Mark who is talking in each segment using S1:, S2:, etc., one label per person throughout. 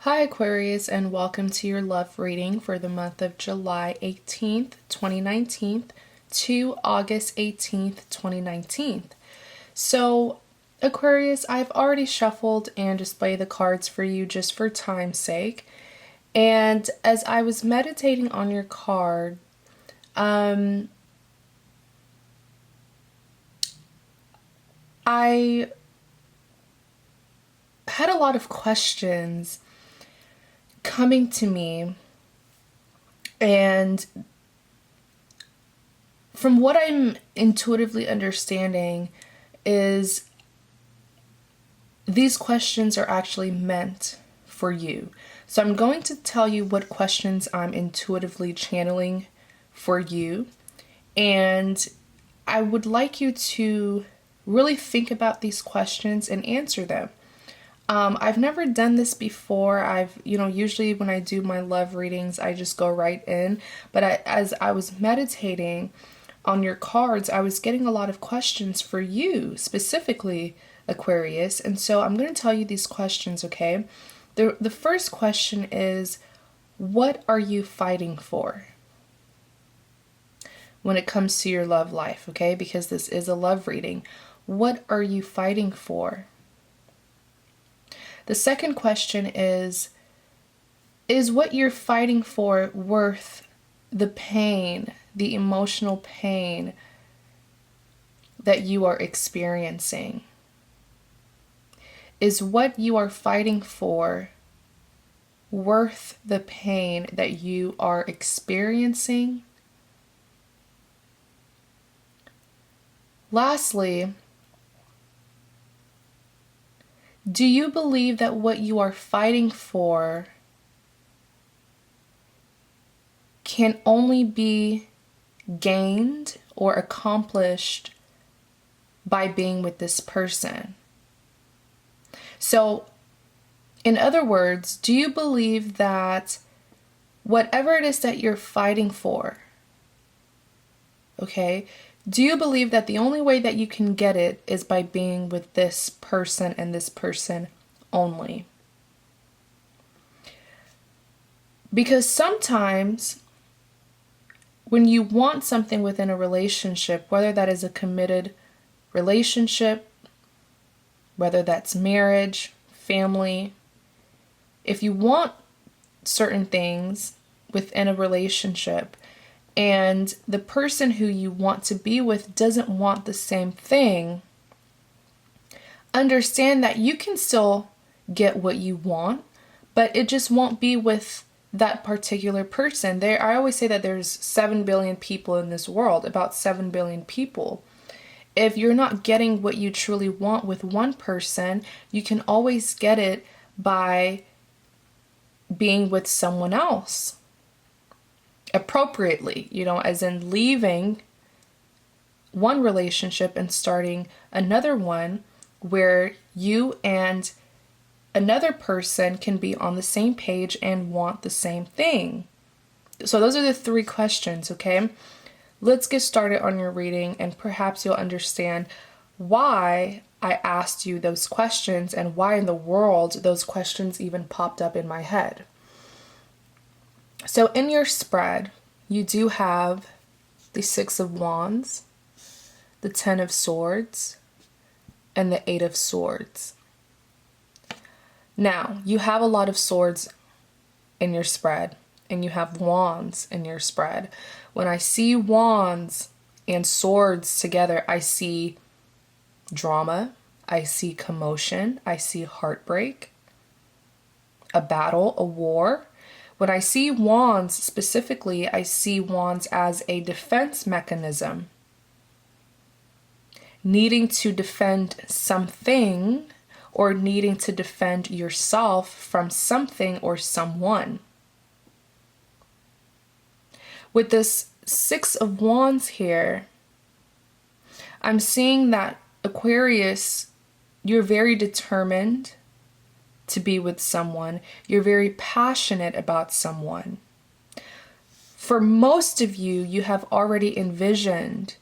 S1: Hi Aquarius, and welcome to your love reading for the month of July 18th, 2019 to August 18th, 2019. So Aquarius, I've already shuffled and displayed the cards for you just for time's sake. And as I was meditating on your card, I had a lot of questions coming to me, and from what I'm intuitively understanding is these questions are actually meant for you. So I'm going to tell you what questions I'm intuitively channeling for you, and I would like you to really think about these questions and answer them. I've never done this before. Usually when I do my love readings, I just go right in. But as I was meditating on your cards, I was getting a lot of questions for you, specifically, Aquarius. And so I'm going to tell you these questions, okay? The first question is, what are you fighting for when it comes to your love life, okay? Because this is a love reading. What are you fighting for? The second question is what you're fighting for worth the pain, the emotional pain that you are experiencing? Is what you are fighting for worth the pain that you are experiencing? Lastly, do you believe that what you are fighting for can only be gained or accomplished by being with this person? So, in other words, do you believe that whatever it is that you're fighting for, okay, do you believe that the only way that you can get it is by being with this person and this person only? Because sometimes when you want something within a relationship, whether that is a committed relationship, whether that's marriage, family, if you want certain things within a relationship, and the person who you want to be with doesn't want the same thing, understand that you can still get what you want, but it just won't be with that particular person. I always say that there's 7 billion people in this world, about 7 billion people. If you're not getting what you truly want with one person, you can always get it by being with someone else appropriately, as in leaving one relationship and starting another one where you and another person can be on the same page and want the same thing. So those are the 3 questions, okay? Let's get started on your reading, and perhaps you'll understand why I asked you those questions and why in the world those questions even popped up in my head. So in your spread, you do have the 6 of Wands, the 10 of Swords, and the 8 of Swords. Now, you have a lot of swords in your spread, and you have wands in your spread. When I see wands and swords together, I see drama, I see commotion, I see heartbreak, a battle, a war. When I see wands specifically, I see wands as a defense mechanism, needing to defend something or needing to defend yourself from something or someone. With this 6 of Wands here, I'm seeing that Aquarius, you're very determined to be with someone. You're very passionate about someone. For most of you, you have already envisioned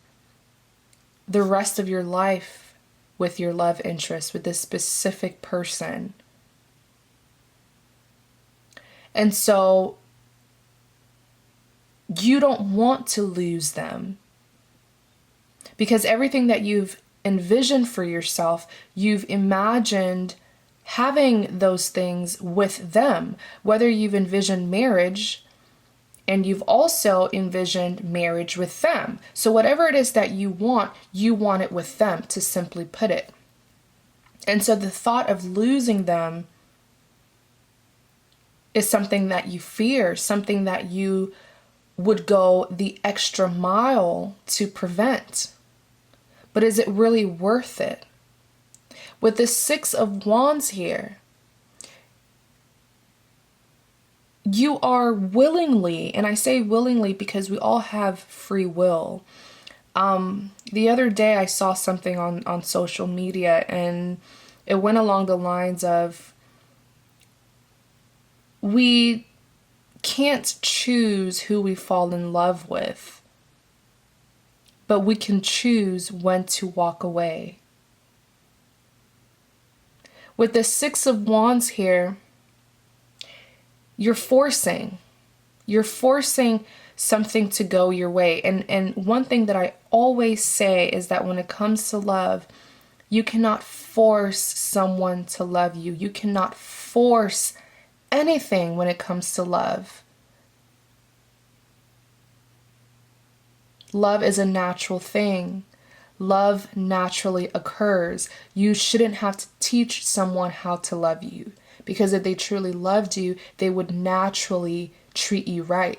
S1: the rest of your life with your love interest, with this specific person. And so you don't want to lose them, because everything that you've envisioned for yourself, you've imagined having those things with them, whether you've envisioned marriage and you've also envisioned marriage with them. So whatever it is that you want it with them, to simply put it. And so the thought of losing them is something that you fear, something that you would go the extra mile to prevent. But is it really worth it? With the Six of Wands here, you are willingly, and I say willingly because we all have free will. The other day I saw something on social media, and it went along the lines of, we can't choose who we fall in love with, but we can choose when to walk away. With the Six of Wands here, you're forcing something to go your way. And one thing that I always say is that when it comes to love, you cannot force someone to love you. You cannot force anything when it comes to love. Love is a natural thing. Love naturally occurs. You shouldn't have to teach someone how to love you, because if they truly loved you, they would naturally treat you right.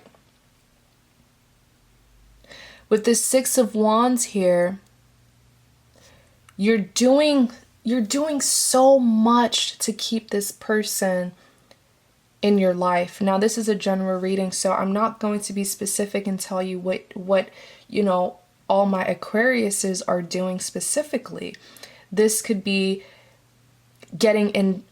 S1: With this Six of Wands here, you're doing so much to keep this person in your life. Now, this is a general reading, so I'm not going to be specific and tell you what all my Aquariuses are doing specifically. This could be getting in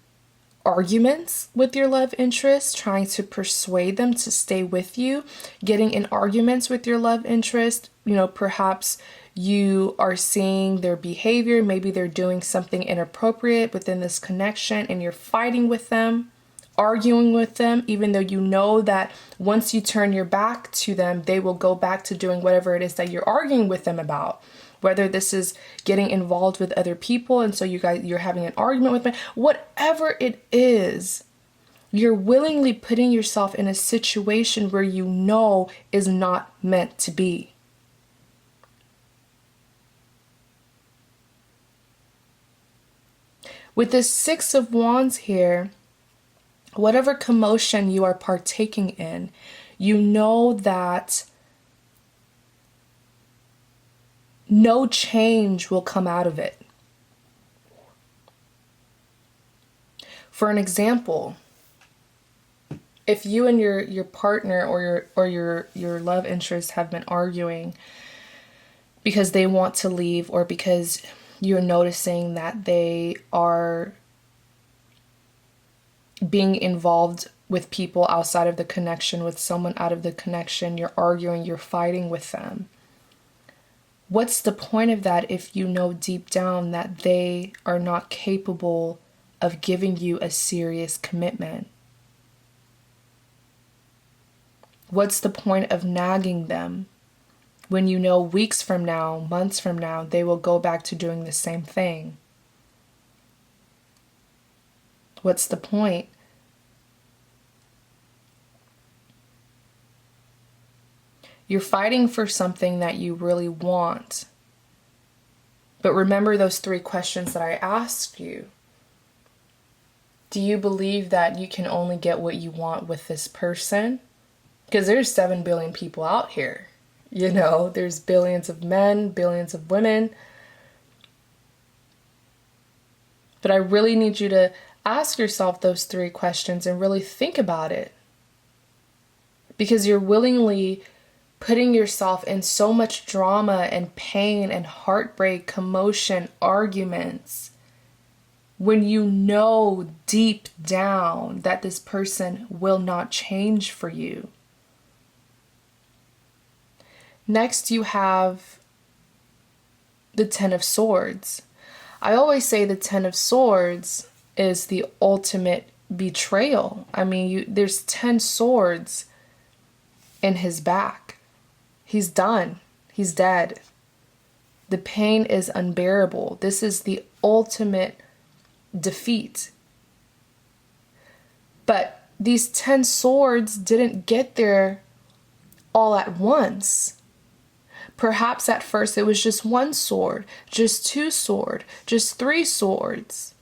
S1: arguments with your love interest, trying to persuade them to stay with you, getting in arguments with your love interest. Perhaps you are seeing their behavior, maybe they're doing something inappropriate within this connection, and you're fighting with them, arguing with them, even though you know that once you turn your back to them, they will go back to doing whatever it is that you're arguing with them about. Whether this is getting involved with other people, and so you're having an argument with them, whatever it is, you're willingly putting yourself in a situation where you know is not meant to be. With this Six of Wands here, whatever commotion you are partaking in, you know that no change will come out of it. For an example, if you and your partner or your love interest have been arguing because they want to leave, or because you're noticing that they are being involved with people outside of the connection, with someone out of the connection, you're arguing, you're fighting with them. What's the point of that if you know deep down that they are not capable of giving you a serious commitment? What's the point of nagging them when you know weeks from now, months from now, they will go back to doing the same thing? What's the point? You're fighting for something that you really want. But remember those 3 questions that I asked you. Do you believe that you can only get what you want with this person? Because there's 7 billion people out here. There's billions of men, billions of women. But I really need you to ask yourself those 3 questions and really think about it. Because you're willingly putting yourself in so much drama and pain and heartbreak, commotion, arguments, when you know deep down that this person will not change for you. Next, you have the Ten of Swords. I always say the Ten of Swords is the ultimate betrayal. I mean, there's 10 swords in his back. He's done. He's dead. The pain is unbearable. This is the ultimate defeat. But these 10 swords didn't get there all at once. Perhaps at first it was just 1 sword, just 2 swords, just 3 swords.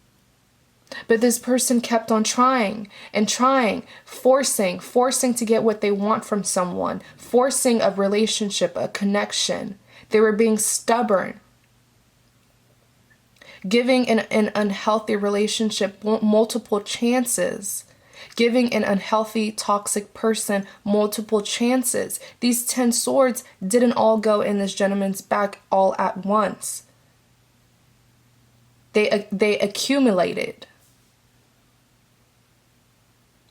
S1: But this person kept on trying and trying, forcing to get what they want from someone, forcing a relationship, a connection. They were being stubborn, giving an unhealthy relationship multiple chances, giving an unhealthy, toxic person multiple chances. These 10 swords didn't all go in this gentleman's back all at once. They accumulated.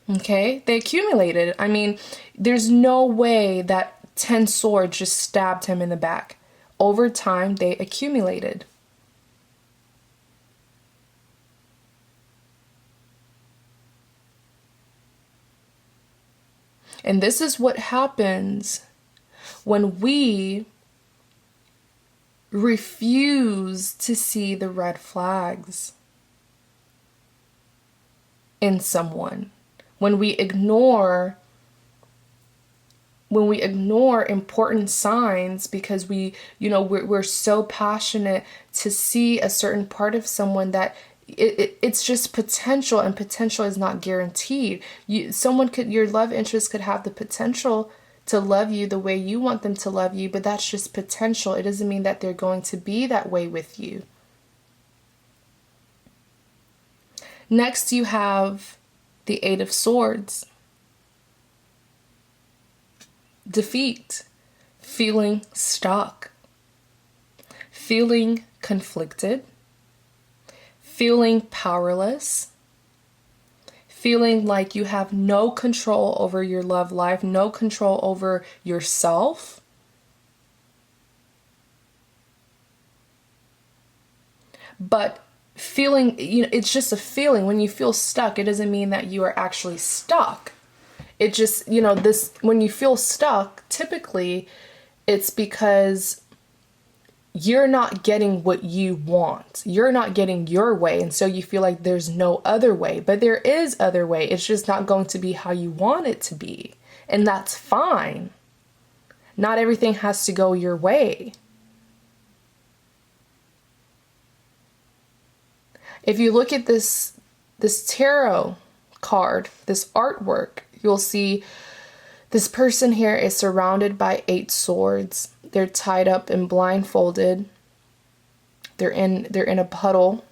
S1: Okay? They accumulated. I mean, there's no way that 10 swords just stabbed him in the back. Over time, they accumulated. And this is what happens when we refuse to see the red flags in someone. When we ignore important signs because we're so passionate to see a certain part of someone that it's just potential, and potential is not guaranteed. Your love interest could have the potential to love you the way you want them to love you, but that's just potential. It doesn't mean that they're going to be that way with you. Next, you have the 8 of Swords. Defeat. Feeling stuck. Feeling conflicted. Feeling powerless. Feeling like you have no control over your love life, no control over yourself. But feeling, it's just a feeling. When you feel stuck, it doesn't mean that you are actually stuck. It just, when you feel stuck, typically it's because you're not getting what you want. You're not getting your way. And so you feel like there's no other way, but there is other way. It's just not going to be how you want it to be. And that's fine. Not everything has to go your way. If you look at this tarot card, this artwork, you'll see this person here is surrounded by 8 swords. They're tied up and blindfolded. They're in a puddle.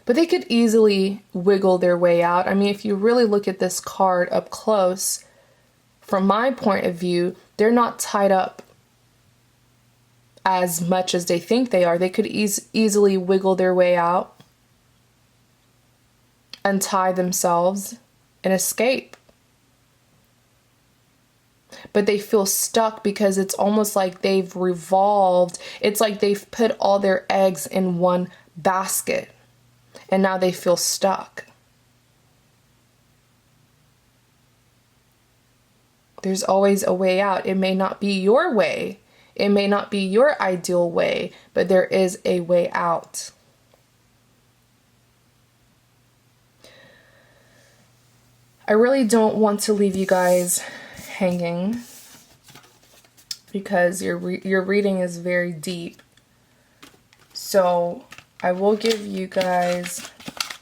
S1: But they could easily wiggle their way out. I mean, if you really look at this card up close, from my point of view, they're not tied up as much as they think they are. They could easily wiggle their way out, untie themselves, and escape. But they feel stuck because it's almost like they've revolved. It's like they've put all their eggs in one basket, and now they feel stuck. There's always a way out. It may not be your way. It may not be your ideal way, but there is a way out. I really don't want to leave you guys hanging because your reading is very deep. So I will give you guys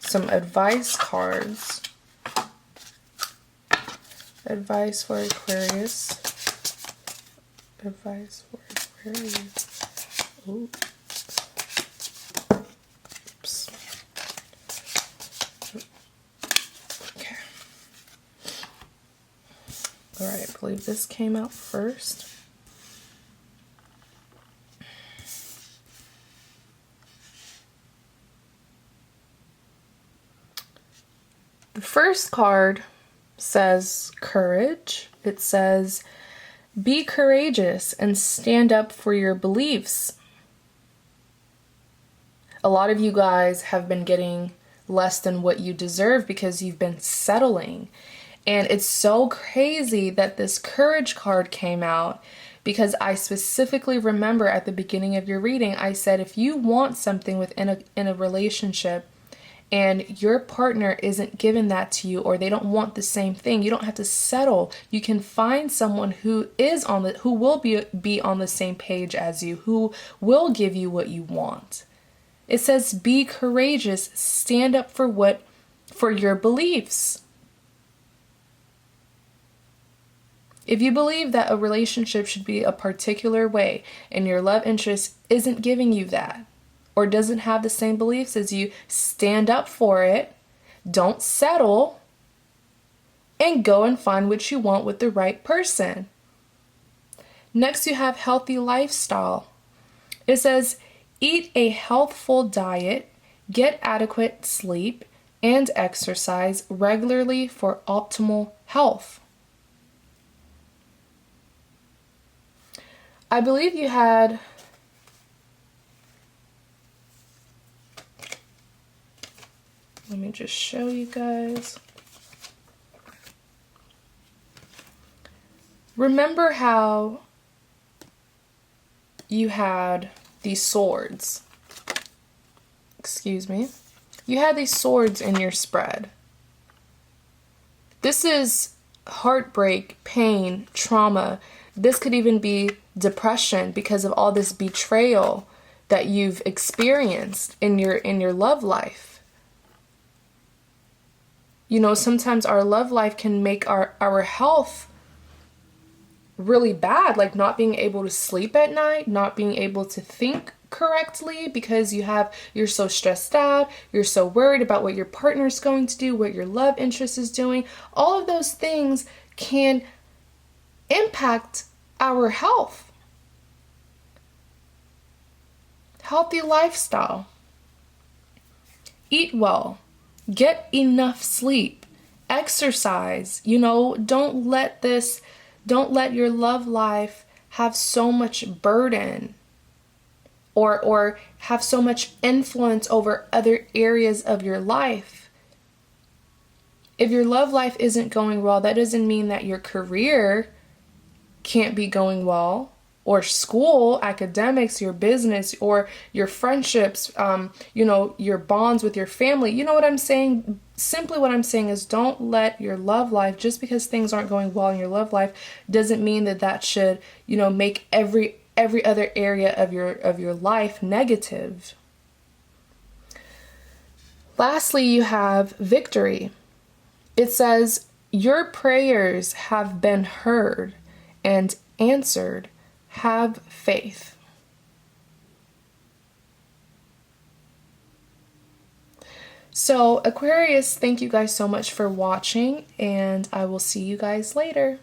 S1: some advice cards. Advice for Aquarius. Advice for Aquarius. Ooh. Oops. Okay. Alright, I believe this came out first. The first card says courage. It says, be courageous and stand up for your beliefs. A lot of you guys have been getting less than what you deserve because you've been settling. And it's so crazy that this courage card came out, because I specifically remember at the beginning of your reading, I said, if you want something in a relationship and your partner isn't giving that to you, or they don't want the same thing, you don't have to settle. You can find someone who will be on the same page as you, who will give you what you want. It says, be courageous, stand up for your beliefs. If you believe that a relationship should be a particular way and your love interest isn't giving you that, or doesn't have the same beliefs as you, stand up for it, don't settle, and go and find what you want with the right person. Next, you have healthy lifestyle. It says, eat a healthful diet, get adequate sleep, and exercise regularly for optimal health. I believe you had let me just show you guys. Remember how you had these swords? Excuse me. You had these swords in your spread. This is heartbreak, pain, trauma. This could even be depression because of all this betrayal that you've experienced in your love life. You know, sometimes our love life can make our health really bad, like not being able to sleep at night, not being able to think correctly because you're so stressed out, you're so worried about what your partner's going to do, what your love interest is doing. All of those things can impact our health. Healthy lifestyle. Eat well. Get enough sleep. Exercise. You know, don't let your love life have so much burden or have so much influence over other areas of your life. If your love life isn't going well, that doesn't mean that your career can't be going well, or school, academics, your business, or your friendships, your bonds with your family. You know what I'm saying? Simply what I'm saying is, don't let your love life, just because things aren't going well in your love life, doesn't mean that should, make every other area of your life negative. Lastly, you have victory. It says, your prayers have been heard and answered. Have faith. So, Aquarius, thank you guys so much for watching, and I will see you guys later.